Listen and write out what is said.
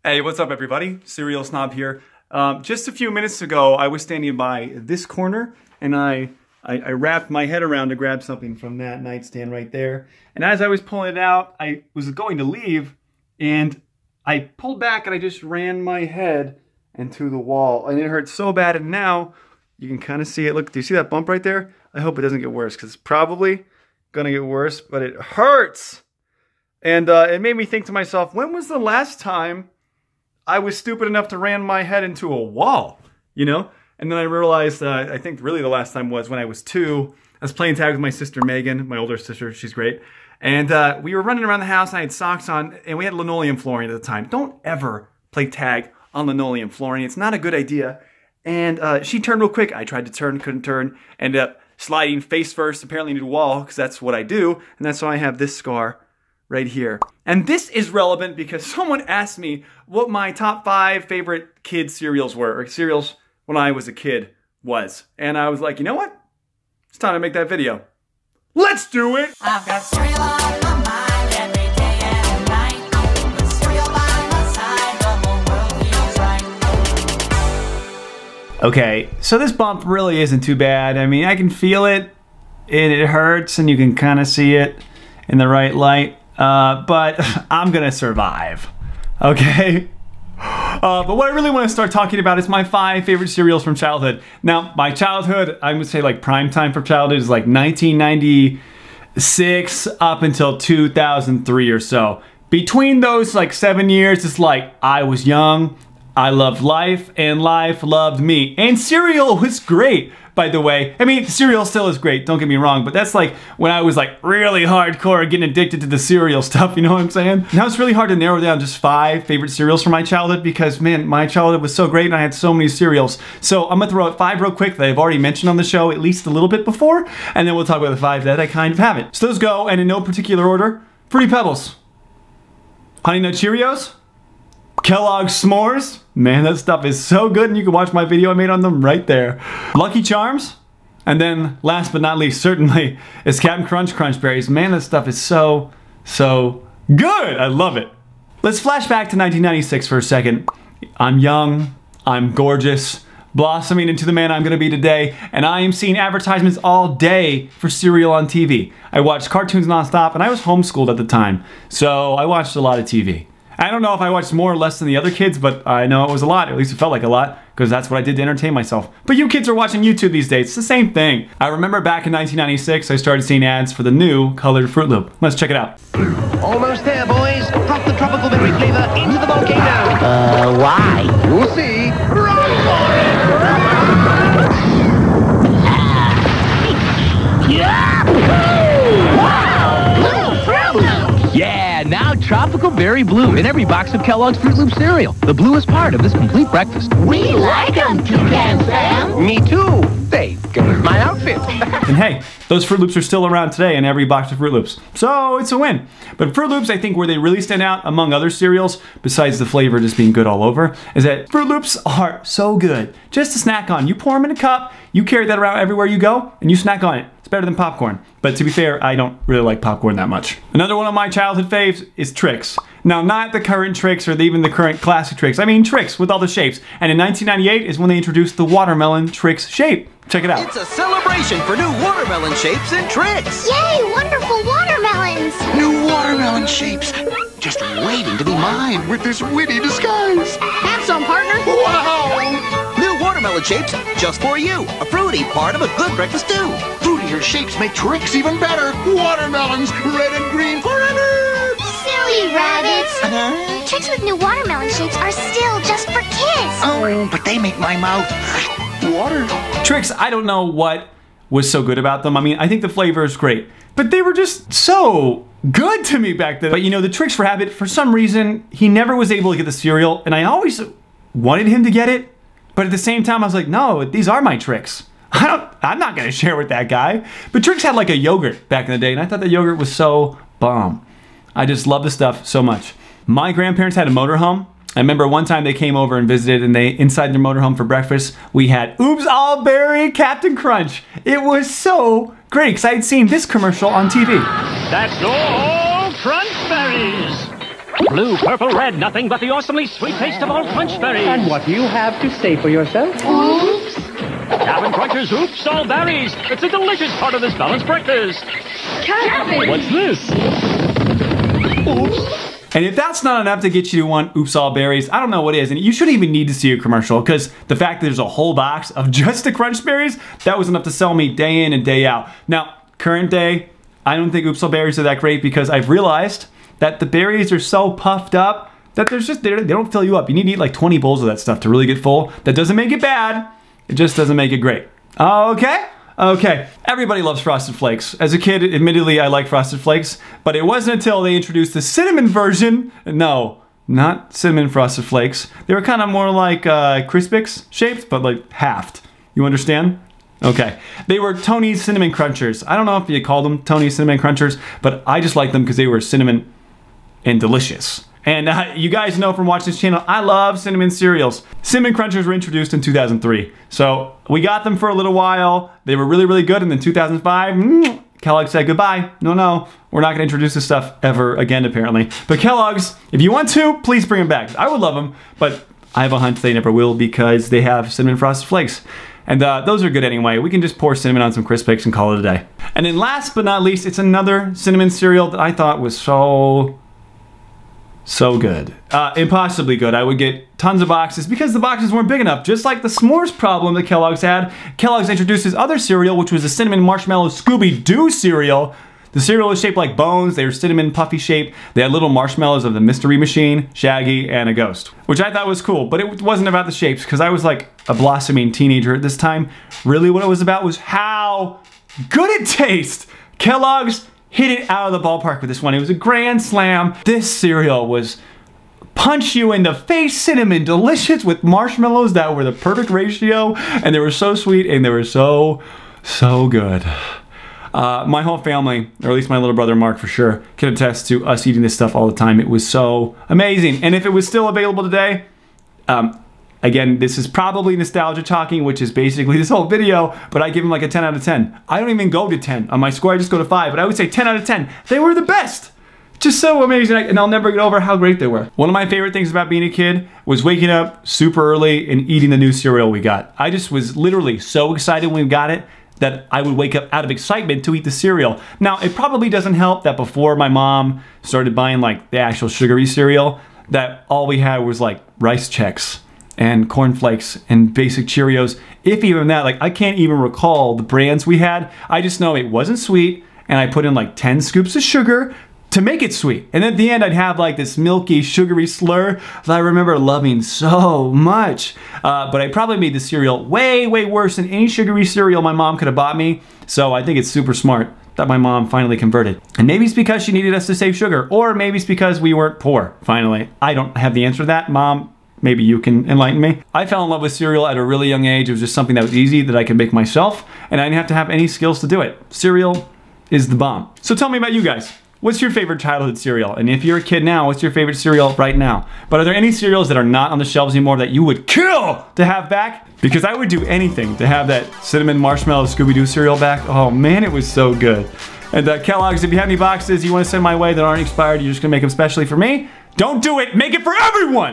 Hey, what's up everybody? Cereal Snob here. Just a few minutes ago, I was standing by this corner and I wrapped my head around to grab something from that nightstand right there. And as I was pulling it out, I was going to leave and I pulled back and I just ran my head into the wall. And it hurt so bad, and now you can kind of see it. Look, do you see that bump right there? I hope it doesn't get worse because it's probably gonna get worse, but it hurts. And it made me think to myself, when was the last time I was stupid enough to ram my head into a wall, you know? And then I realized, I think really the last time was when I was 2. I was playing tag with my sister Megan, my older sister, she's great. And we were running around the house and I had socks on and we had linoleum flooring at the time. Don't ever play tag on linoleum flooring, it's not a good idea. And she turned real quick, I tried to turn, couldn't turn, ended up sliding face first apparently into the wall, because that's what I do, and that's why I have this scar right here. And this is relevant because someone asked me what my top 5 favorite kid cereals were, or cereals when I was a kid was. And I was like, you know what? It's time to make that video. Let's do it! I've got cereal on my mind every day and night. With cereal by my side, the whole world feels right. Okay, so this bump really isn't too bad. I mean, I can feel it, and it hurts, and you can kind of see it in the right light. But I'm gonna survive, okay? But what I really want to start talking about is my 5 favorite cereals from childhood. Now, my childhood, I would say like prime time for childhood is like 1996 up until 2003 or so. Between those like 7 years, it's like I was young, I loved life, and life loved me. And cereal was great, by the way. I mean, cereal still is great, don't get me wrong, but that's like when I was like really hardcore getting addicted to the cereal stuff, you know what I'm saying? Now it's really hard to narrow down just 5 favorite cereals from my childhood because, man, my childhood was so great and I had so many cereals. So I'm gonna throw out 5 real quick that I've already mentioned on the show at least a little bit before, and then we'll talk about the 5 that I kind of haven't. So those go, and in no particular order: Fruity Pebbles, Honey Nut Cheerios, Kellogg's S'mores. Man, that stuff is so good, and you can watch my video I made on them right there. Lucky Charms, and then last but not least, certainly, is Captain Crunch Crunch Berries. Man, that stuff is so good. I love it. Let's flash back to 1996 for a second. I'm young, I'm gorgeous, blossoming into the man I'm gonna be today, and I am seeing advertisements all day for cereal on TV. I watched cartoons nonstop, and I was homeschooled at the time, so I watched a lot of TV. I don't know if I watched more or less than the other kids, but I know it was a lot, or at least it felt like a lot, because that's what I did to entertain myself. But you kids are watching YouTube these days, it's the same thing. I remember back in 1996, I started seeing ads for the new colored Fruit Loop. Let's check it out. Almost there, boys. Drop the tropical berry flavor into the volcano. Why? You'll see. Run for it! Yeah, now tropical berry blue in every box of Kellogg's Fruit Loop cereal. The bluest part of this complete breakfast. We like them, Toucan Sam. Me too. They go with my outfit. And hey, those Fruit Loops are still around today in every box of Fruit Loops. So it's a win. But Fruit Loops, I think where they really stand out among other cereals, besides the flavor just being good all over, is that Fruit Loops are so good. Just to snack on. You pour them in a cup, you carry that around everywhere you go, and you snack on it. It's better than popcorn. But to be fair, I don't really like popcorn that much. Another one of my childhood faves is Trix. Now, not the current Trix or even the current classic Trix. I mean Trix with all the shapes. And in 1998 is when they introduced the watermelon Trix shape. Check it out. It's a celebration for new watermelon shapes and Trix. Yay, wonderful watermelons! New watermelon shapes, just waiting to be mine with this witty disguise. Have some, partner. Wow! New watermelon shapes just for you. A fruity part of a good breakfast too. Fruitier shapes make Trix even better. Watermelons, red and green forever. Silly rabbits! Tricks with new watermelon shapes are still just for kids. Oh, but they make my mouth water. Trix, I don't know what was so good about them. I mean, I think the flavor is great, but they were just so good to me back then. But you know, the Trix rabbit, for some reason, he never was able to get the cereal, and I always wanted him to get it, but at the same time, I was like, no, these are my Trix. I'm not gonna share with that guy. But Trix had like a yogurt back in the day, and I thought the yogurt was so bomb. I just love the stuff so much. My grandparents had a motorhome. I remember one time they came over and visited, and inside their motorhome for breakfast, we had Oops All Berry Captain Crunch. It was so great, because I had seen this commercial on TV. That's all Crunch Berries. Blue, purple, red, nothing but the awesomely sweet taste of all crunch berries. And what do you have to say for yourself? Oops. Cabin Crunchers, oops, all berries. It's a delicious part of this balanced breakfast. Cabin. What's this? Oops. And if that's not enough to get you to want Oops All Berries, I don't know what is. And you shouldn't even need to see a commercial, because the fact that there's a whole box of just the Crunch Berries, that was enough to sell me day in and day out. Now, current day, I don't think Oops All Berries are that great, because I've realized that the berries are so puffed up that there's just, they don't fill you up. You need to eat like 20 bowls of that stuff to really get full. That doesn't make it bad, it just doesn't make it great. Okay? Okay, everybody loves Frosted Flakes. As a kid, admittedly, I like Frosted Flakes, but it wasn't until they introduced the cinnamon version. No, not cinnamon Frosted Flakes. They were kind of more like Crispix shaped, but like halved. You understand? Okay, they were Tony's Cinnamon Crunchers. I don't know if you called them Tony's Cinnamon Crunchers, but I just liked them because they were cinnamon and delicious. And you guys know from watching this channel, I love cinnamon cereals. Cinnamon Crunchers were introduced in 2003. So we got them for a little while. They were really, really good. And then 2005, Kellogg said goodbye. No, we're not gonna introduce this stuff ever again, apparently. But Kellogg's, if you want to, please bring them back. I would love them, but I have a hunch they never will, because they have cinnamon Frosted Flakes. And those are good anyway. We can just pour cinnamon on some Crispix and call it a day. And then last but not least, it's another cinnamon cereal that I thought was so good. Impossibly good. I would get tons of boxes because the boxes weren't big enough. Just like the s'mores problem that Kellogg's had, Kellogg's introduced his other cereal, which was a cinnamon marshmallow Scooby-Doo cereal. The cereal was shaped like bones. They were cinnamon puffy shaped. They had little marshmallows of the Mystery Machine, Shaggy, and a ghost, which I thought was cool, but it wasn't about the shapes, because I was like a blossoming teenager at this time. Really what it was about was how good it tastes. Kellogg's hit it out of the ballpark with this one. It was a grand slam. This cereal was punch you in the face cinnamon, delicious with marshmallows that were the perfect ratio, and they were so sweet and they were so good. My whole family, or at least my little brother Mark for sure, can attest to us eating this stuff all the time. It was so amazing. And if it was still available today, again, this is probably nostalgia talking, which is basically this whole video, but I give them like a 10 out of 10. I don't even go to 10. On my score, I just go to 5, but I would say 10 out of 10. They were the best. Just so amazing, and I'll never get over how great they were. One of my favorite things about being a kid was waking up super early and eating the new cereal we got. I just was literally so excited when we got it that I would wake up out of excitement to eat the cereal. Now, it probably doesn't help that before my mom started buying like the actual sugary cereal, that all we had was like Rice Chex and cornflakes and basic Cheerios. If even that, like I can't even recall the brands we had. I just know it wasn't sweet, and I put in like 10 scoops of sugar to make it sweet. And at the end, I'd have like this milky, sugary slur that I remember loving so much. But I probably made the cereal way, way worse than any sugary cereal my mom could have bought me. So I think it's super smart that my mom finally converted. And maybe it's because she needed us to save sugar, or maybe it's because we weren't poor, finally. I don't have the answer to that. Mom, maybe you can enlighten me. I fell in love with cereal at a really young age. It was just something that was easy, that I could make myself, and I didn't have to have any skills to do it. Cereal is the bomb. So tell me about you guys. What's your favorite childhood cereal? And if you're a kid now, what's your favorite cereal right now? But are there any cereals that are not on the shelves anymore that you would kill to have back? Because I would do anything to have that cinnamon marshmallow Scooby-Doo cereal back. Oh man, it was so good. And Kellogg's, if you have any boxes you want to send my way that aren't expired, you're just gonna make them specially for me, don't do it, make it for everyone!